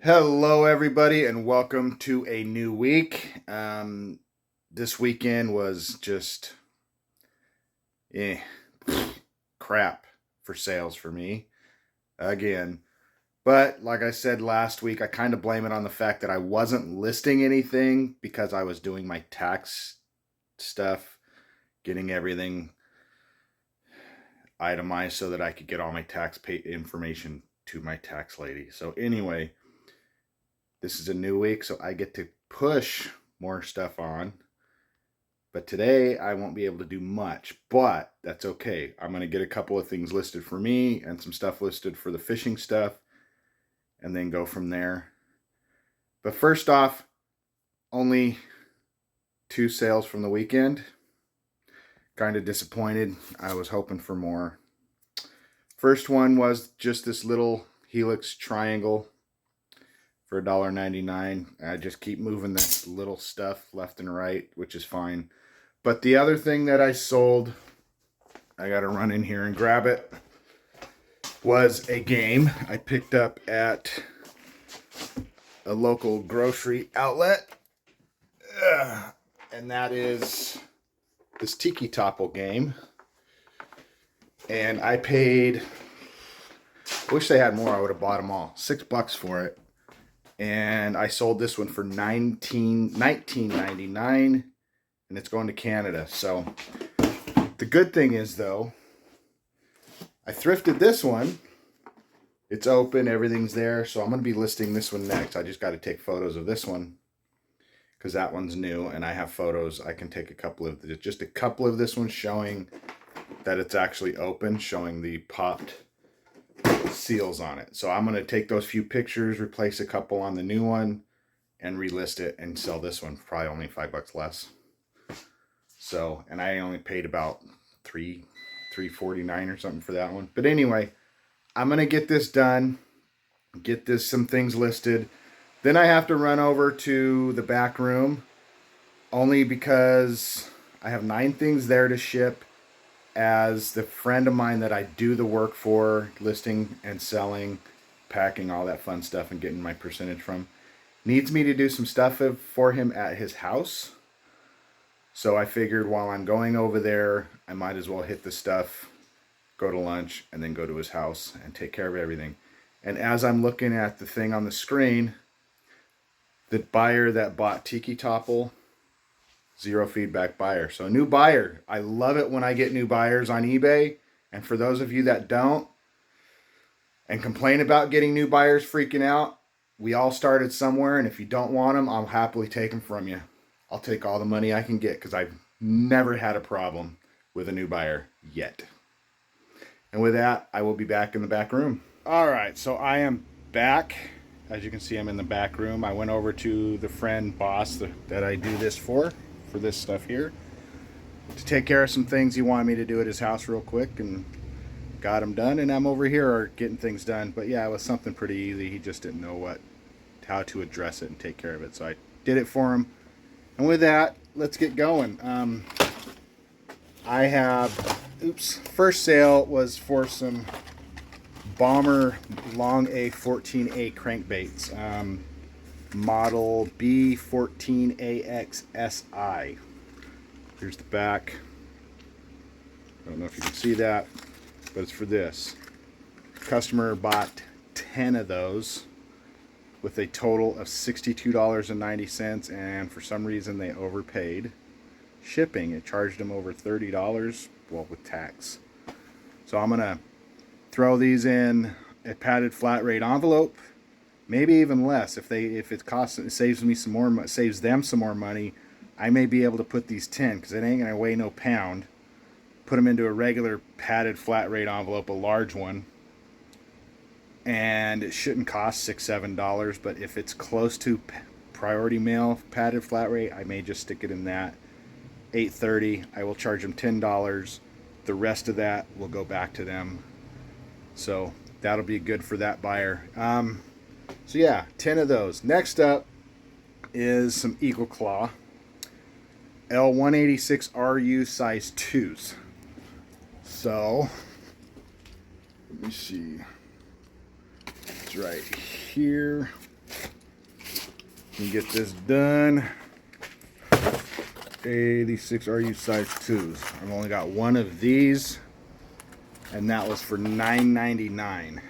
Hello, everybody, and welcome to a new week. This weekend was just eh, crap for sales for me again. But like I said last week, I kind of blame it on the fact that I wasn't listing anything because I was doing my tax stuff, getting everything itemized so that I could get all my tax pay information to my tax lady. So anyway, this is a new week, so I get to push more stuff on. But today I won't be able to do much, but that's okay. I'm going to get a couple of things listed for me and some stuff listed for the fishing stuff and then go from there. But first off, only 2 sales from the weekend. Kind of disappointed. I was hoping for more. First one was just this little helix triangle for $1.99. I just keep moving that little stuff left and right, which is fine. But the other thing that I sold, I got to run in here and grab it, was a game I picked up at a local grocery outlet. And that is this Tiki Topple game. And I paid, I wish they had more, I would have bought them all. $6 for it. And I sold this one for $19.99, and it's going to Canada. So the good thing is, though, I thrifted this one. It's open, everything's there. So I'm going to be listing this one next. I just got to take photos of this one because that one's new, and I have photos. I can take just a couple of this one showing that it's actually open, showing the popped seals on it. So I'm going to take those few pictures, replace a couple on the new one, and relist it and sell this one for probably only $5 less. So, and I only paid about $3.49 or something for that one. But anyway, I'm going to get this done, get some things listed. Then I have to run over to the back room only because I have 9 things there to ship, as the friend of mine that I do the work for, listing and selling, packing, all that fun stuff and getting my percentage from, needs me to do some stuff for him at his house. So I figured while I'm going over there, I might as well hit the stuff, go to lunch, and then go to his house and take care of everything. And as I'm looking at the thing on the screen, the buyer that bought Tiki Topple, 0 feedback buyer. So a new buyer. I love it when I get new buyers on eBay. And for those of you that don't and complain about getting new buyers freaking out, we all started somewhere. And if you don't want them, I'll happily take them from you. I'll take all the money I can get because I've never had a problem with a new buyer yet. And with that, I will be back in the back room. All right, so I am back. As you can see, I'm in the back room. I went over to the friend boss that I do this for this stuff here, to take care of some things he wanted me to do at his house real quick, and got them done. And I'm over here getting things done. But yeah, it was something pretty easy. He just didn't know how to address it and take care of it. So I did it for him. And with that, let's get going. I have, first sale was for some Bomber Long A 14A crankbaits. Model B14AXSI. Here's the back. I don't know if you can see that, but it's for this. Customer bought 10 of those with a total of $62.90, and for some reason they overpaid shipping. It charged them over $30, well, with tax. So I'm gonna throw these in a padded flat rate envelope. Maybe even less. If it saves them some more money, I may be able to put these 10, because it ain't gonna weigh no pound. Put them into a regular padded flat rate envelope, a large one, and it shouldn't cost $6-7. But if it's close to priority mail padded flat rate, I may just stick it in that. $8.30. I will charge them $10. The rest of that will go back to them. So that'll be good for that buyer. So yeah, 10 of those. Next up is some Eagle Claw L186RU size 2s. So let me see. It's right here. and get this done. These 6 RU size 2s. I've only got one of these, and that was for $9.99.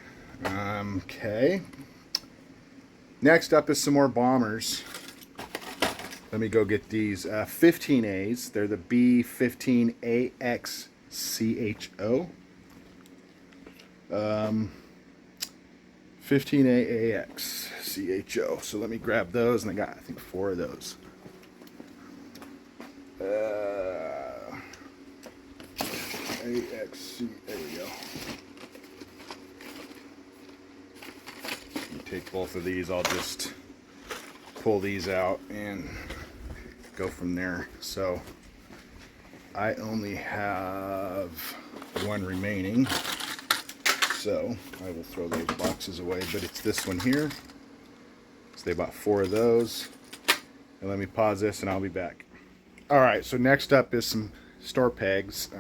Okay. Next up is some more bombers. Let me go get these 15As. They're the B15AX CHO. 15AAX CHO. So let me grab those, and I got, I think, 4 of those. AXC, there we go. Let me take both of these. I'll just pull these out and go from there. So I only have 1 remaining, so I will throw those boxes away, but it's this one here. So they bought 4 of those. And let me pause this and I'll be back. Alright, so next up is some store pegs,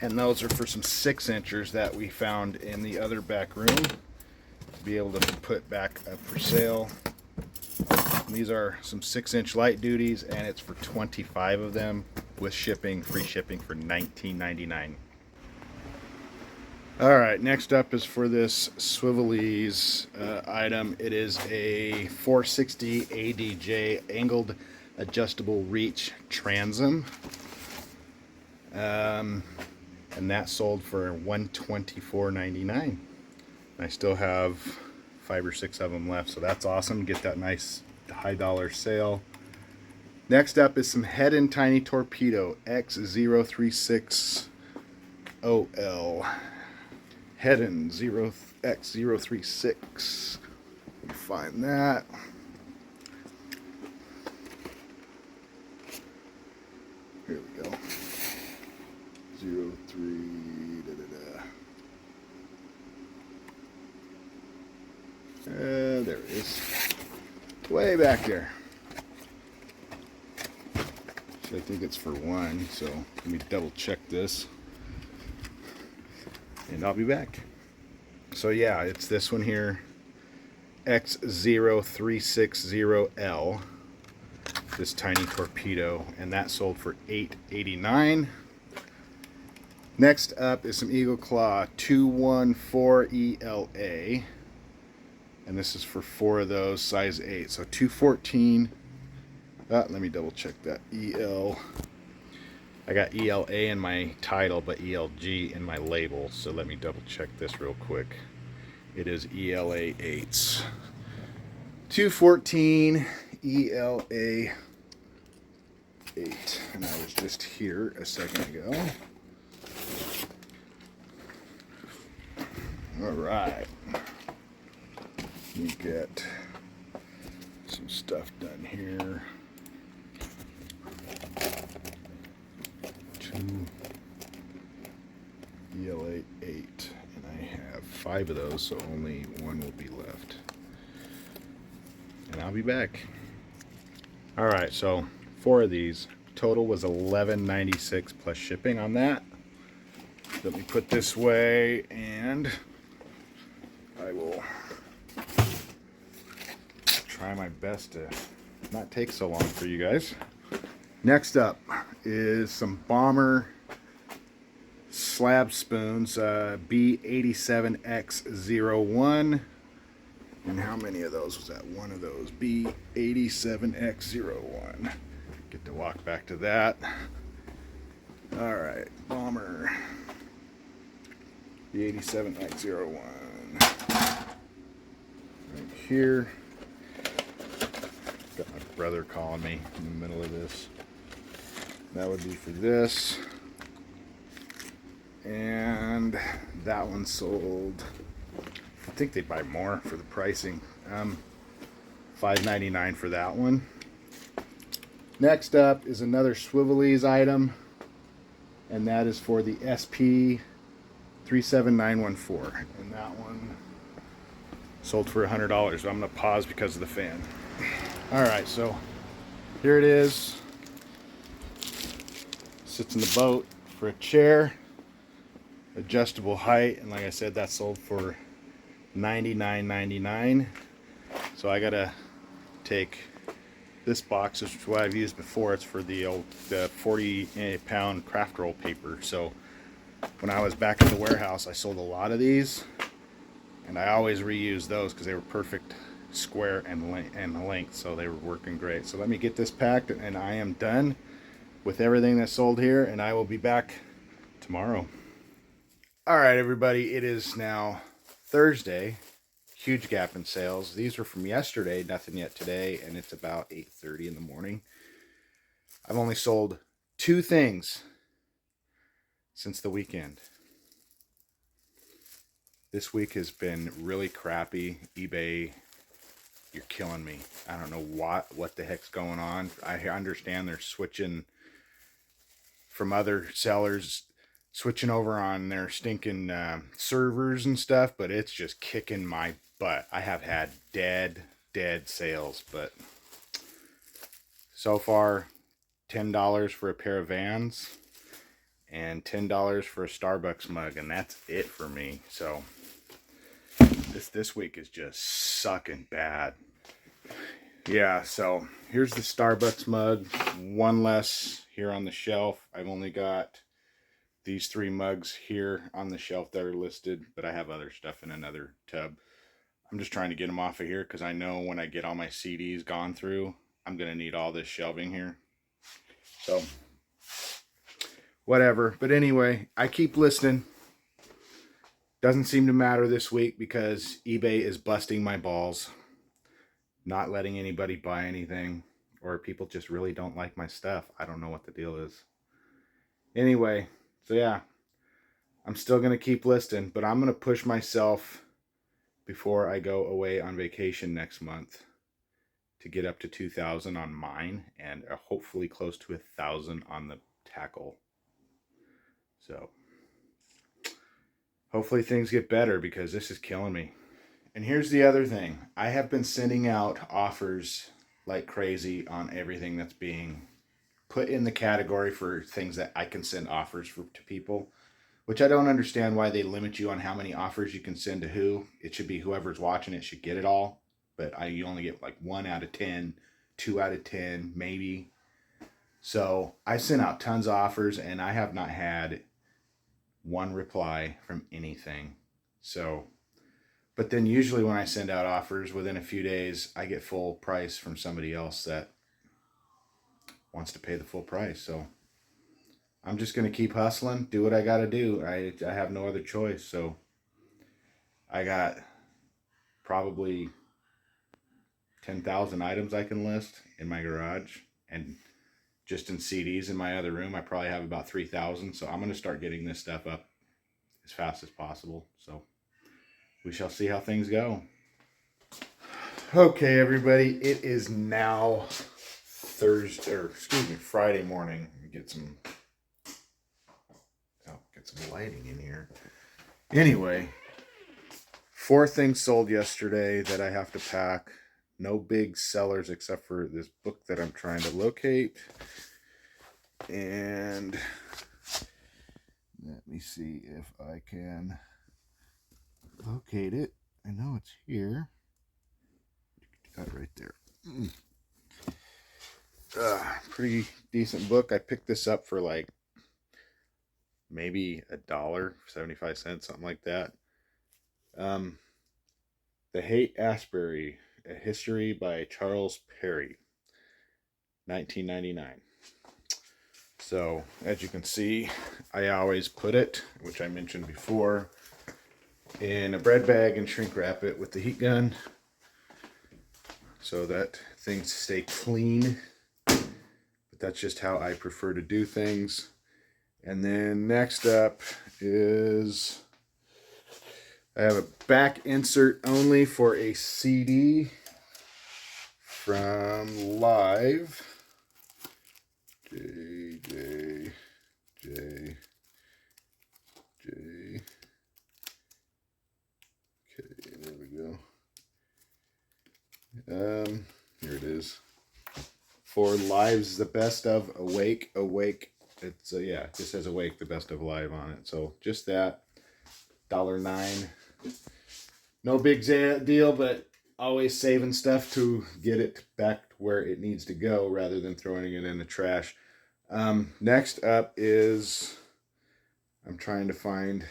and those are for some 6-inchers that we found in the other back room to be able to put back up for sale. And these are some 6-inch light duties, and it's for 25 of them with shipping, free shipping, for $19.99. Alright, next up is for this Swivelese item. It is a 460 ADJ angled adjustable reach transom, and that sold for $124.99. I still have 5 or 6 of them left, so that's awesome. Get that nice high dollar sale. Next up is some Head and Tiny Torpedo X036OL. Head and X036. Let me find that. Here we go. 03. There it is. Way back there. So I think it's for 1. So let me double check this, and I'll be back. So yeah, it's this one here, X0360L. This tiny torpedo, and that sold for $8.89. Next up is some Eagle Claw 214 ELA, and this is for 4 of those, size 8. So 214. Let me double check that. I got ELA in my title, but ELG in my label. So let me double check this real quick. It is ELA 8s. 214 ELA 8, and I was just here a second ago. All right, we get some stuff done here. 2 ELA 8, and I have 5 of those, so only 1 will be left. And I'll be back. All right, so 4 of these. Total was $11.96 plus shipping on that. Let me put this away, and I will try my best to not take so long for you guys. Next up is some Bomber slab spoons, B87X01. And how many of those was that? 1 of those. B87X01. Get to walk back to that. Alright, Bomber B87X01. Right here. Got my brother calling me in the middle of this. That would be for this. And that one sold, I think they buy more for the pricing. $5.99 for that one. Next up is another Swivelese item, and that is for the SP37914, and that one sold for $100. I'm going to pause because of the fan. All right, so here it is. Sits in the boat for a chair, adjustable height, and like I said, that sold for $99.99. So I gotta take this box, which is what I've used before. It's for the 40-pound craft roll paper. So when I was back at the warehouse, I sold a lot of these, and I always reused those because they were perfect square and length, so they were working great. So let me get this packed, and I am done with everything that's sold here, and I will be back tomorrow. All right, everybody, it is now Thursday. Huge gap in sales. These were from yesterday, nothing yet today, and it's about 8:30 in the morning. I've only sold 2 things since the weekend. This week has been really crappy. eBay, you're killing me. I don't know what the heck's going on. I understand they're switching from other sellers, switching over on their stinking servers and stuff, but it's just kicking my butt. I have had dead sales, but so far $10 for a pair of Vans and $10 for a Starbucks mug, and that's it for me. So this week is just sucking bad. Yeah, so here's the Starbucks mug, one less here on the shelf. I've only got these 3 mugs here on the shelf that are listed, but I have other stuff in another tub. I'm just trying to get them off of here because I know when I get all my CDs gone through, I'm going to need all this shelving here. So, whatever. But anyway, I keep listening. Doesn't seem to matter this week because eBay is busting my balls. Not letting anybody buy anything. Or people just really don't like my stuff. I don't know what the deal is. Anyway, so yeah. I'm still going to keep listing, but I'm going to push myself before I go away on vacation next month to get up to 2,000 on mine and hopefully close to 1,000 on the tackle. So hopefully things get better because this is killing me. And here's the other thing. I have been sending out offers like crazy on everything that's being put in the category for things that I can send offers to people. Which I don't understand why they limit you on how many offers you can send to who. It should be whoever's watching it should get it all. But you only get like 1 out of 10, 2 out of 10, maybe. So I sent out tons of offers and I have not had one reply from anything. So, but then usually when I send out offers within a few days, I get full price from somebody else that wants to pay the full price. So I'm just going to keep hustling, do what I got to do. I have no other choice. So I got probably 10,000 items I can list in my garage. And just in CDs in my other room, I probably have about 3,000. So I'm going to start getting this stuff up as fast as possible. So we shall see how things go. Okay, everybody. It is now Friday morning. Get some lighting in here. Anyway, 4 things sold yesterday that I have to pack. No big sellers except for this book that I'm trying to locate. And let me see if I can locate it. I know it's here. Got it right there. Pretty decent book. I picked this up for like maybe $1.75, something like that. The Haight-Ashbury, A History by Charles Perry, 1999. So, as you can see, I always put it, which I mentioned before, in a bread bag and shrink wrap it with the heat gun so that things stay clean. But that's just how I prefer to do things. And then next up is I have a back insert only for a CD from Live. J. Okay, there we go. Here it is. For Live's The Best of Awake. It's yeah, it just says Awake, The Best of Live on it. So just that, $1.09. No big deal, but always saving stuff to get it back where it needs to go rather than throwing it in the trash. Next up is, I'm trying to find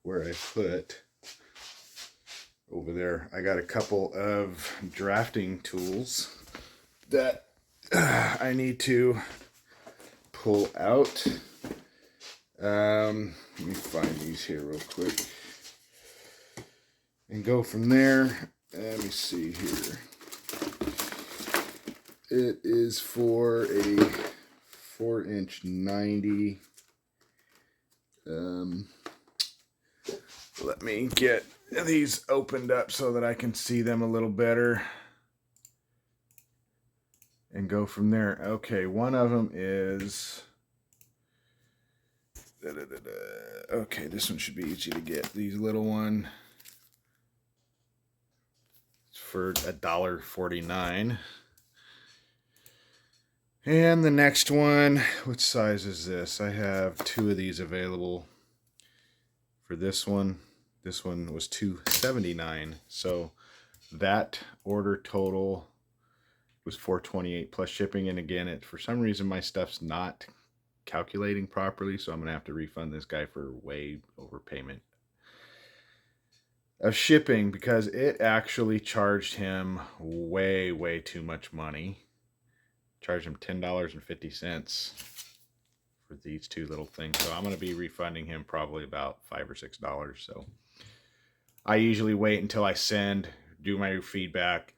where I put over there. I got a couple of drafting tools that I need to pull out. Let me find these here real quick and go from there. Let me see here. It is for a 4-inch 90. Let me get these opened up so that I can see them a little better and go from there. Okay, one of them is... Okay, this one should be easy to get. These little one, it's for $1.49. And the next one, what size is this? I have 2 of these available for this one. This one was $2.79. So that order total was $4.28 plus shipping. And again, for some reason my stuff's not calculating properly, so I'm gonna have to refund this guy for way overpayment of shipping because it actually charged him way too much money. Charged him $10.50 for these 2 little things, so I'm gonna be refunding him probably about $5 or $6. So I usually wait until I send, do my feedback,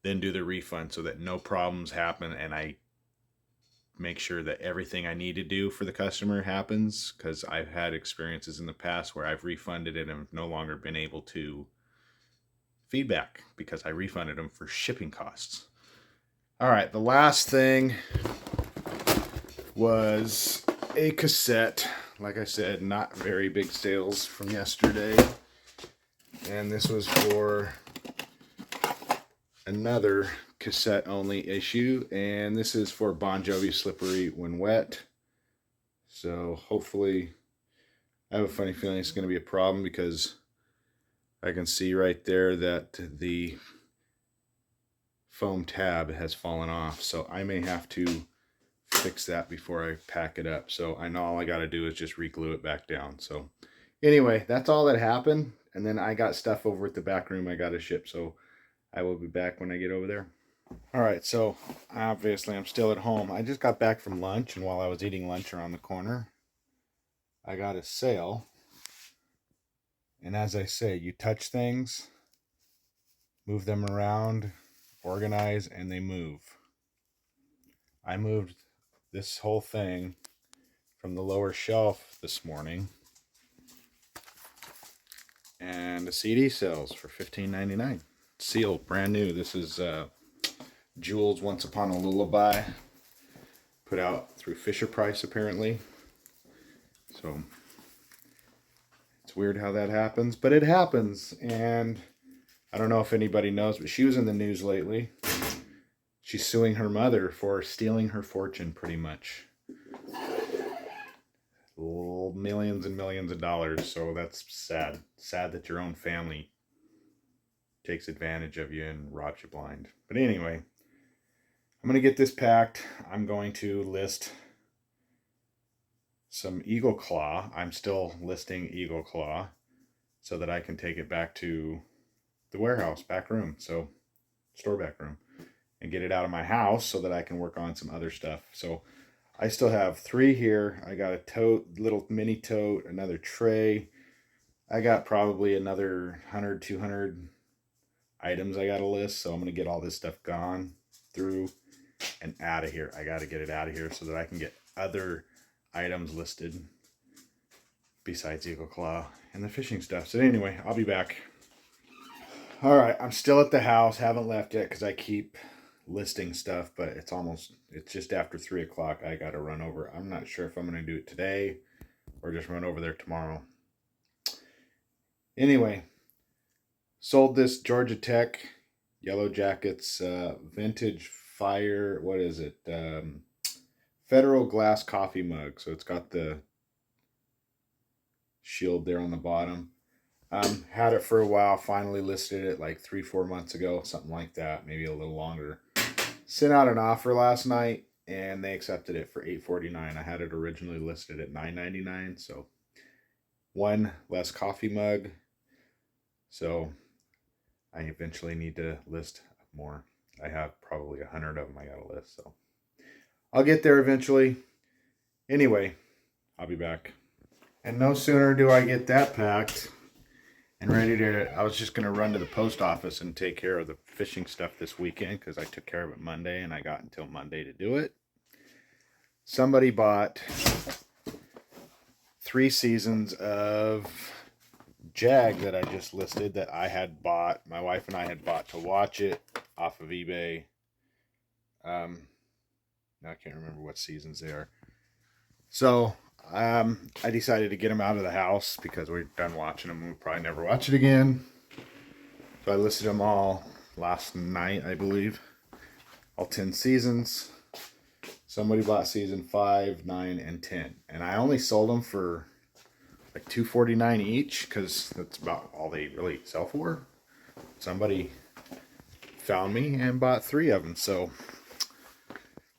then do the refund so that no problems happen and I make sure that everything I need to do for the customer happens, because I've had experiences in the past where I've refunded it and have no longer been able to feedback because I refunded them for shipping costs. All right, the last thing was a cassette. Like I said, not very big sales from yesterday. And this was for another cassette only issue, and this is for Bon Jovi Slippery When Wet. So hopefully, I have a funny feeling it's going to be a problem because I can see right there that the foam tab has fallen off, so I may have to fix that before I pack it up. So I know all I got to do is just re-glue it back down. So anyway, that's all that happened, and then I got stuff over at the back room I got to ship, so I will be back when I get over there. All right, so obviously I'm still at home. I just got back from lunch, and while I was eating lunch around the corner, I got a sale. And as I say, you touch things, move them around, organize, and they move. I moved this whole thing from the lower shelf this morning, and the CD sells for $15.99. Sealed, brand new. This is Jules' Once Upon a Lullaby, put out through Fisher Price apparently. So it's weird how that happens, but it happens. And I don't know if anybody knows, but she was in the news lately. She's suing her mother for stealing her fortune, pretty much. Millions and millions of dollars. So that's sad. Sad that your own family takes advantage of you and robs you blind. But anyway, I'm going to get this packed. I'm going to list some Eagle Claw. I'm still listing Eagle Claw so that I can take it back to the warehouse, back room, so store back room, and get it out of my house so that I can work on some other stuff. So I still have 3 here. I got a tote, little mini tote, another tray. I got probably another 100, 200 items I got to list. So I'm going to get all this stuff gone through and out of here. I got to get it out of here so that I can get other items listed besides Eagle Claw and the fishing stuff. So anyway, I'll be back. All right, I'm still at the house. Haven't left yet because I keep listing stuff, but it's just after 3 o'clock. I got to run over. I'm not sure if I'm going to do it today or just run over there tomorrow. Anyway, sold this Georgia Tech Yellow Jackets vintage fire, what is it? Federal glass coffee mug. So it's got the shield there on the bottom. Had it for a while, finally listed it like 3-4 months ago, something like that, maybe a little longer. Sent out an offer last night and they accepted it for $8.49. I had it originally listed at $9.99, so one less coffee mug. So I eventually need to list more. I have probably 100 of them I gotta list, so I'll get there eventually. Anyway, I'll be back. And no sooner do I get that packed and ready to, I was just going to run to the post office and take care of the fishing stuff this weekend because I took care of it Monday and I got until Monday to do it. Somebody bought 3 seasons of Jag that I just listed that I had bought, my wife and I had bought to watch it off of eBay. Now I can't remember what seasons they are. So I decided to get them out of the house because we're done watching them and we'll probably never watch it again. So I listed them all last night, I believe. All 10 seasons. Somebody bought season 5, 9, and 10. And I only sold them for like $2.49 each because that's about all they really sell for. Somebody found me and bought 3 of them. So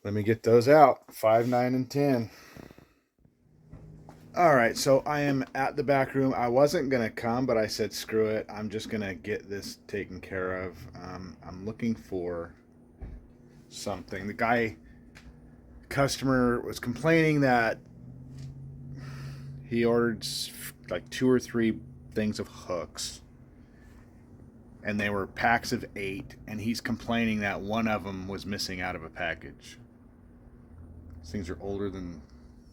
let me get those out. 5, 9, and 10. Alright, so I am at the back room. I wasn't going to come, but I said screw it. I'm just going to get this taken care of. I'm looking for something. The customer was complaining that he ordered like 2 or 3 things of hooks. And they were packs of 8. And he's complaining that one of them was missing out of a package. These things are older than,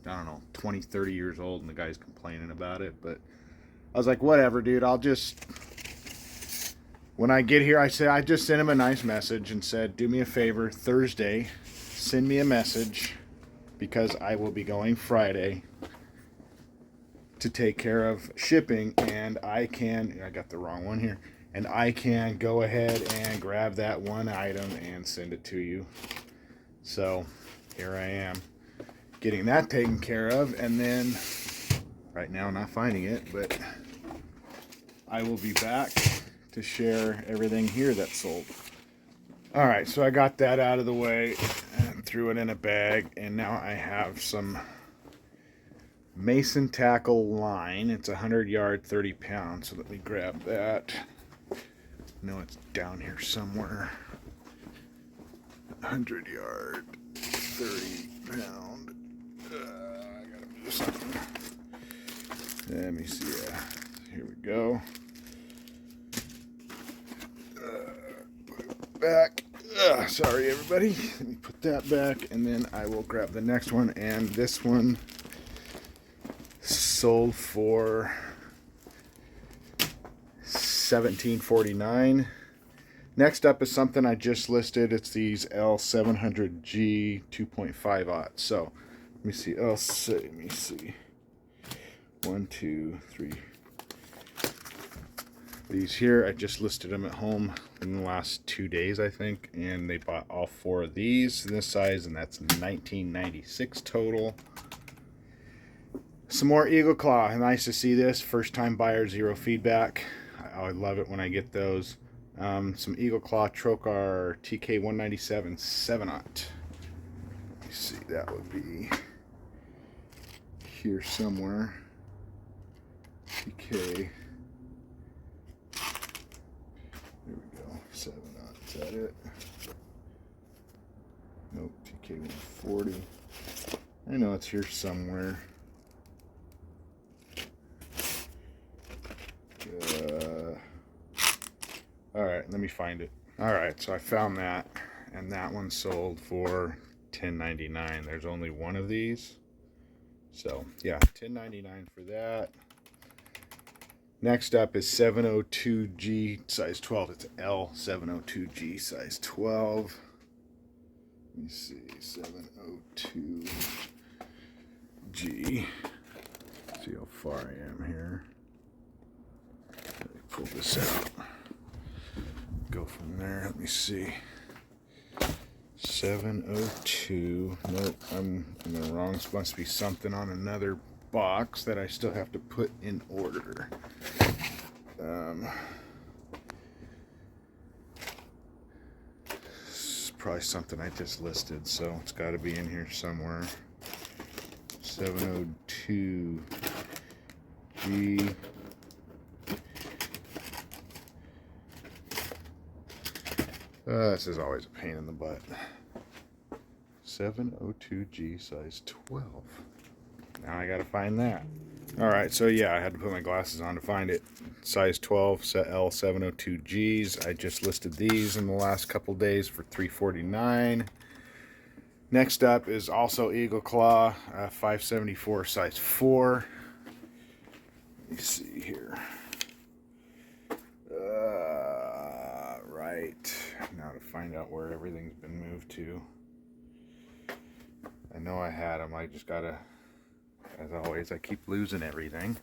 I don't know, 20, 30 years old, and the guy's complaining about it. But I was like, whatever, dude. I'll just, when I get here, I just sent him a nice message and said, do me a favor, Thursday, send me a message because I will be going Friday to take care of shipping, and I got the wrong one here, and I can go ahead and grab that one item and send it to you. So here I am, getting that taken care of, and then right now not finding it, but I will be back to share everything here that's sold. All right, so I got that out of the way and threw it in a bag, and now I have some Mason tackle line. It's 100 yard, 30 pounds, so let me grab that. I know it's down here somewhere. 100 yard, 30 pound. I gotta do something. Let me see. Here we go. Put it back. Sorry, everybody. Let me put that back, and then I will grab the next one. And this one sold for $17.49. Next up is something I just listed. It's these L700G 2.5/0. So let me see. Let me see. 1, 2, 3. These here, I just listed them at home in the last 2 days, I think, and they bought all 4 of these in this size, and that's $19.96 total. Some more Eagle Claw. Nice to see this. First time buyer, 0 feedback. I love it when I get those. Some Eagle Claw Trocar TK197 7/0. Let me see, that would be here somewhere. TK. There we go. 7/0. Is that it? Nope. TK140. I know it's here somewhere. Alright, let me find it. Alright, so I found that, and that one sold for $10.99. There's only one of these. So, yeah, $10.99 for that. Next up is 702G size 12. It's L702G size 12. Let me see, 702G. See how far I am here. Let me pull this out. Go from there. Let me see. 702. Nope, I'm in the wrong. Must be something on another box that I still have to put in order. It's probably something I just listed, so it's got to be in here somewhere. 702 G. This is always a pain in the butt. 702G size 12. Now I gotta find that. Alright, so yeah, I had to put my glasses on to find it. Size 12, L702Gs. I just listed these in the last couple days for $349. Next up is also Eagle Claw, 574 size 4. Let me see here. Right. Now to find out where everything's been moved to. I know I had them. I just gotta, as always, I keep losing everything.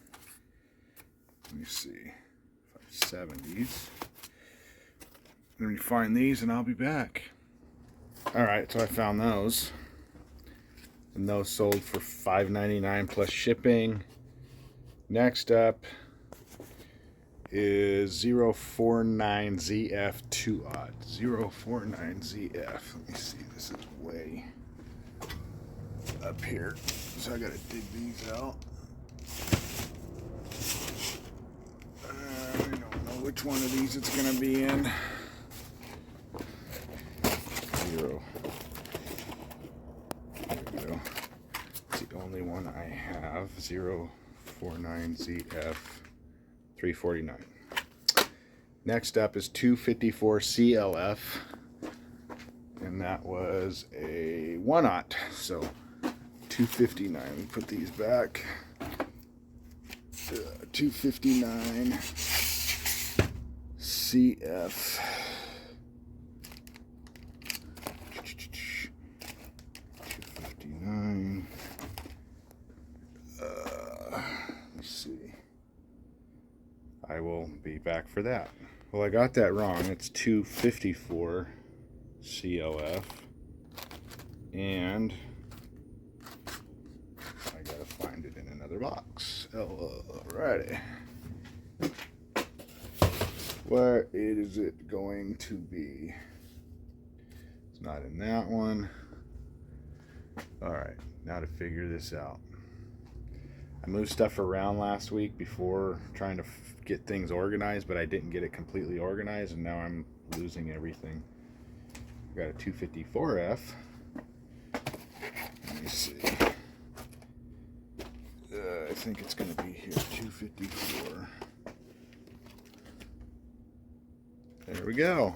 Let me see. 570s. Let me find these and I'll be back. Alright, so I found those. And those sold for $5.99 plus shipping. Next up is 049ZF 2-aught. 049ZF. Let me see, this is way up here, so I gotta dig these out. I don't know which one of these it's gonna be in. 0. There we go. It's the only one I have. 049ZF 349. Next up is 254 CLF, and that was a 1-aught, so 259. Put these back. 259 CF. 259. Let's see. I will be back for that. Well, I got that wrong. It's 254 CLF, and I gotta find it in another box. Alrighty. Where is it going to be? It's not in that one. Alright, now to figure this out. I moved stuff around last week before trying to get things organized, but I didn't get it completely organized, and now I'm losing everything. I got a 254F. Let me see. I think it's going to be here. 254. There we go.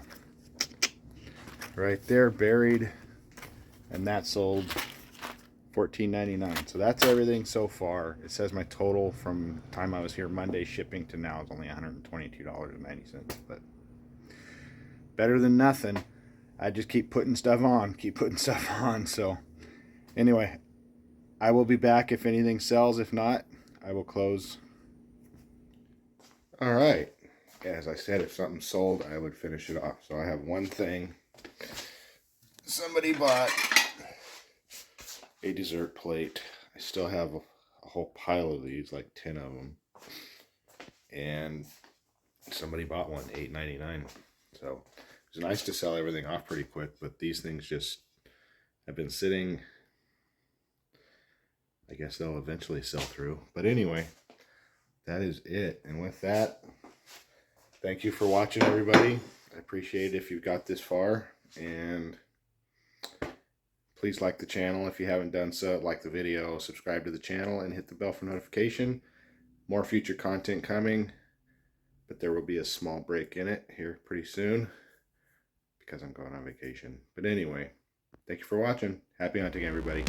Right there, buried. And that sold $14.99. So that's everything so far. It says my total from the time I was here Monday shipping to now is only $122.90. But better than nothing. I just keep putting stuff on. So anyway, I will be back if anything sells. If not, I will close. All right. As I said, if something sold, I would finish it off. So I have one thing. Somebody bought a dessert plate. I still have a whole pile of these, like 10 of them. And somebody bought one, $8.99. So it's nice to sell everything off pretty quick, but these things just have been sitting. I guess they'll eventually sell through. But anyway, that is it. And with that, thank you for watching, everybody. I appreciate it if you got this far. And please like the channel if you haven't done so. Like the video, subscribe to the channel, and hit the bell for notification. More future content coming, but there will be a small break in it here pretty soon because I'm going on vacation. But anyway, thank you for watching. Happy hunting, everybody.